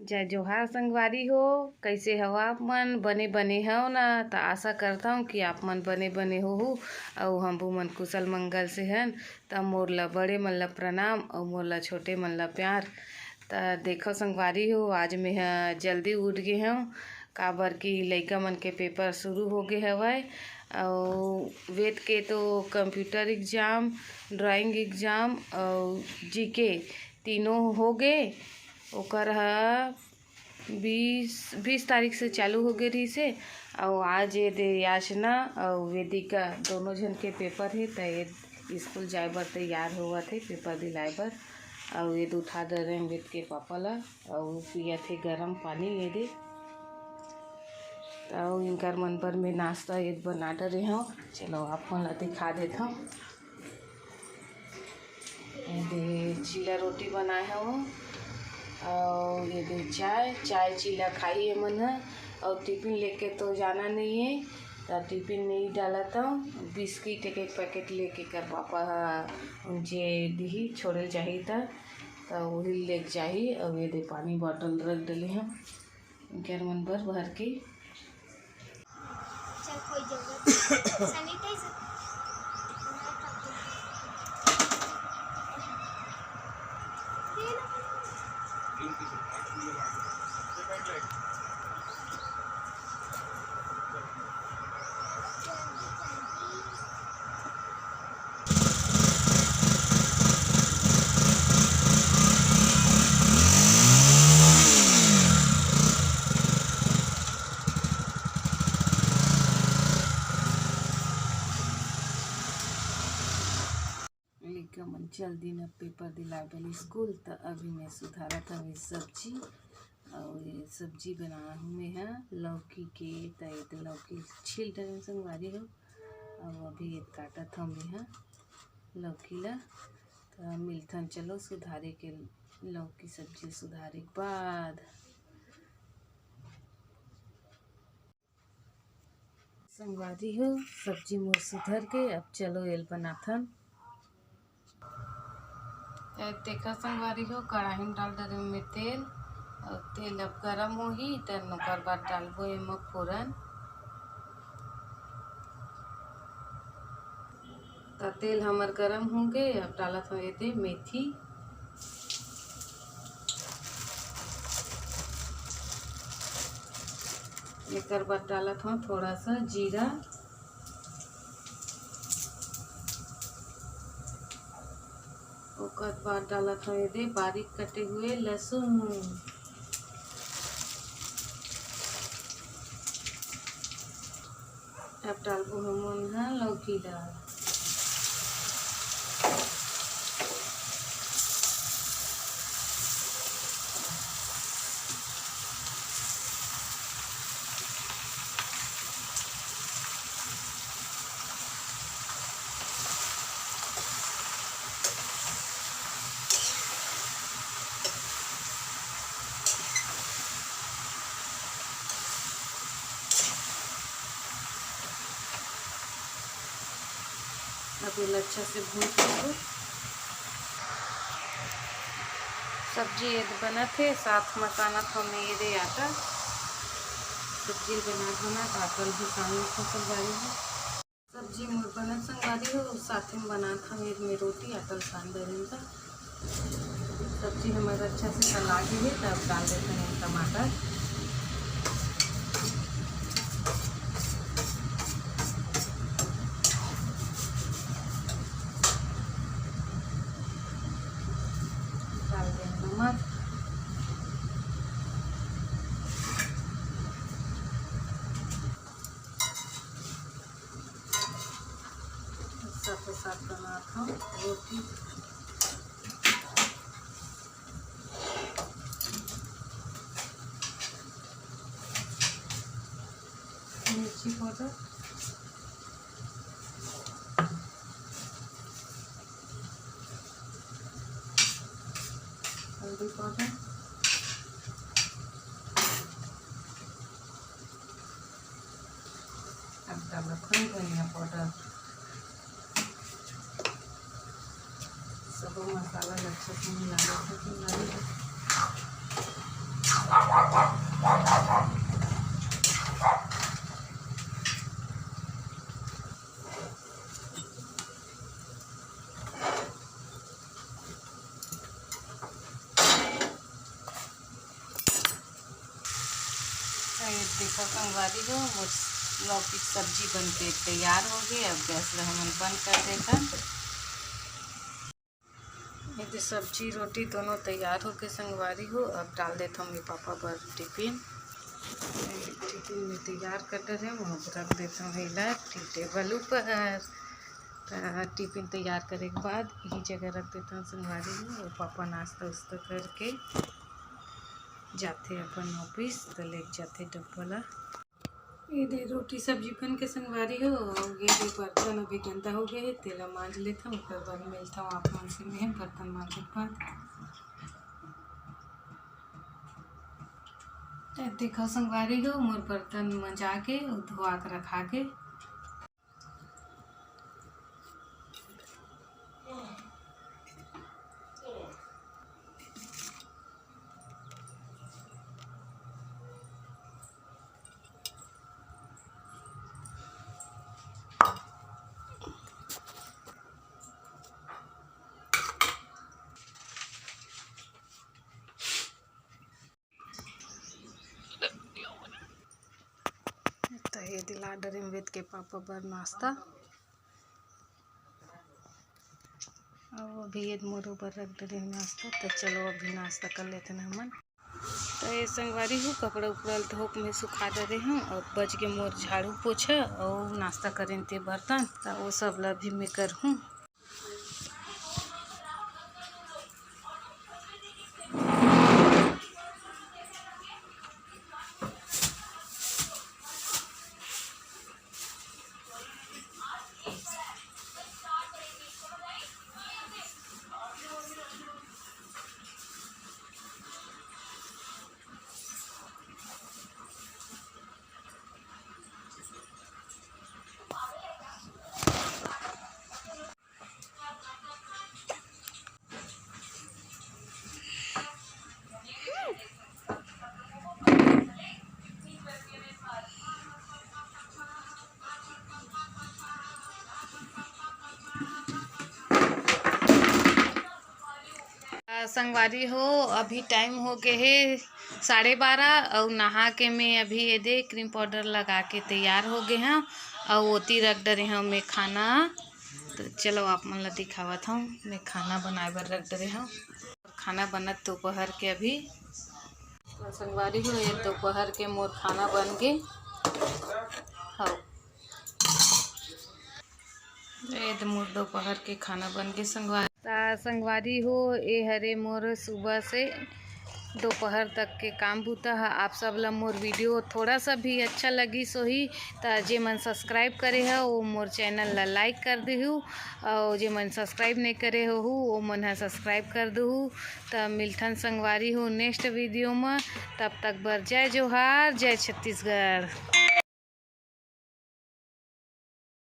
जय जोहार संगवारी हो। कैसे हो आप मन? बने बने हो ना? तो आशा करता हूँ कि आप मन बने बने हो और हम मन कुशल मंगल से हन। तो मोर ला बड़े मन ला प्रणाम और मोर ला छोटे मन ला प्यार। तो देखो संगवारी हो, आज मैं जल्दी उठ गए हूँ काबर की लइका मन के पेपर शुरू हो गए हवय। और वेद के तो कंप्यूटर एग्जाम, ड्राइंग एग्जाम और जीके तीनों हो गए। ओकर 20 तारीख से चालू हो गए रही से। और आज ये दे याचना और वेदिका दोनों जन के पेपर है। तो ये स्कूल जाए बर तैयार हुआ थे पेपर दिलाए बर। और ये उठा दे रहे वेद के पापा ला और पिया थे गर्म पानी ये दे। तो इनकर मन पर में नाश्ता ये बना डरे हूँ। चलो आप मन ला दिखा देता हूँ। ये दे चीला रोटी बनाए हूँ और ये दे चाय चीला खाई है मन। और टिफिन लेके तो जाना नहीं है तो टिफिन नहीं डाला था। बिस्किट एक एक पैकेट लेके कर पापा उनसे दी छोड़े चाहिए था तो वही लेके चाहिए। और ये दे पानी बॉटल रख डले हम इनके मन पर भर के। लड़का मन जल्दी न पेपर दिला बल स्कूल। तो अभी मैं सुधारा था मैं सब्जी और ये सब्जी बना हूँ मैं है लौकी के। तो लौकी छील डरे संगवारी हो और अभी ये काटा था मैं है लौकी ला। तो मिलथन चलो सुधारे के लौकी सब्जी सुधारे के बाद संगवारी हो सब्जी मोर सुधर के। अब चलो एल बनाथन। देखा संगवारी हो कढ़ाई में डाल दे में तेल और तेल अब गरम होही तो ओकर बाद डालबो एमा फोरन। तो तेल हमर गरम हो गए। अब डालत हो ये मेथी एकर बाद डालत हो थोड़ा सा जीरा ओकर बाद डालत हो ये बारीक कटे हुए लहसुन। अब डालबो हम है लौकी डाल। अब ये अच्छा से भून लो। सब्जी ये बना थे साथ मसाना था मैं ये दे आटा सब्जी बना काटल भी सामने फसल बारी है। सब्जी मोर बना संगवारी हो साथ में बना था में रोटी आटल सान दे था। सब्जी हमारा अच्छा से तला गई है। तब डाल देते हैं टमाटर डाल दें नमक साथ साथ बना था रोटी। मिर्ची पाउडर हल्दी पाउडर अब डाल धनिया पाउडर सब मसाला अच्छा से मिला। देखो संगवारी हो, लौकी की सब्जी बन के तैयार हो गई। अब गैस ला हमन बंद कर देता। ये सब्जी रोटी दोनों तैयार हो के संगवारी हो। अब डाल देता हूँ मेरे पापा पर टिफिन में तैयार कर दे रहे हूँ। अब रख देता हूँ हिला टेबल ऊपर। टिफिन तैयार करने के बाद यही जगह रख देता हूँ संगवारी हो। और पापा नाश्ता उस्ता करके जाते अपन ऑफिस, तो लेके जाते डब्बा ला। ये दे रोटी सब्जी बन के संगवारी हो। ये दे बर्तन अभी गंदा हो गए, तेला मांज लेता हूँ, फिर बाद मिलता हूँ आप मन से। मैं बर्तन मांजने के बाद देखो संगवारी हो, मोर बर्तन मंजा के धोआ के रखा के। तो ये दिला डरे वेद के पापा पर नाश्ता। और अभी ये मोर ऊपर रख डरे नाश्ता। तो चलो अभी नाश्ता कर लेते हैं हमन। तो ये संगवारी हूँ, कपड़ा उपड़ा धोप में सुखा दे रही हूँ। और बच के मोर झाड़ू पोछा और नाश्ता करें थे बर्तन, तो वो सब ला भी मैं कर हूँ। संगवारी हो, अभी टाइम हो गए है 12:30। और नहा के मैं अभी ये दे क्रीम पाउडर लगा के तैयार हो गए हैं। और ओती रख डरे हैं मैं खाना। तो चलो आप मन ला दिखावत हूँ। मैं खाना बनाए बर रख डरे हूँ। खाना बनत दोपहर के अभी। तो संगवारी हो, ये दोपहर के मोर खाना बन गए। हाँ, ये मोर दोपहर के खाना बन गए संगवारी। संगवारी हो, ये हरे मोर सुबह से दोपहर तक के काम बूता है। आप सब ला मोर वीडियो थोड़ा सा भी अच्छा लगी सो ही तो जे मन सब्सक्राइब करे है वो मोर चैनल ला लाइक कर देहु। और जे मन सब्सक्राइब नहीं करे हो वो मन है सब्सक्राइब कर देहु। तो मिलथन संगवारी हो नेक्स्ट वीडियो में। तब तक बर जय जोहार, जय छत्तीसगढ़।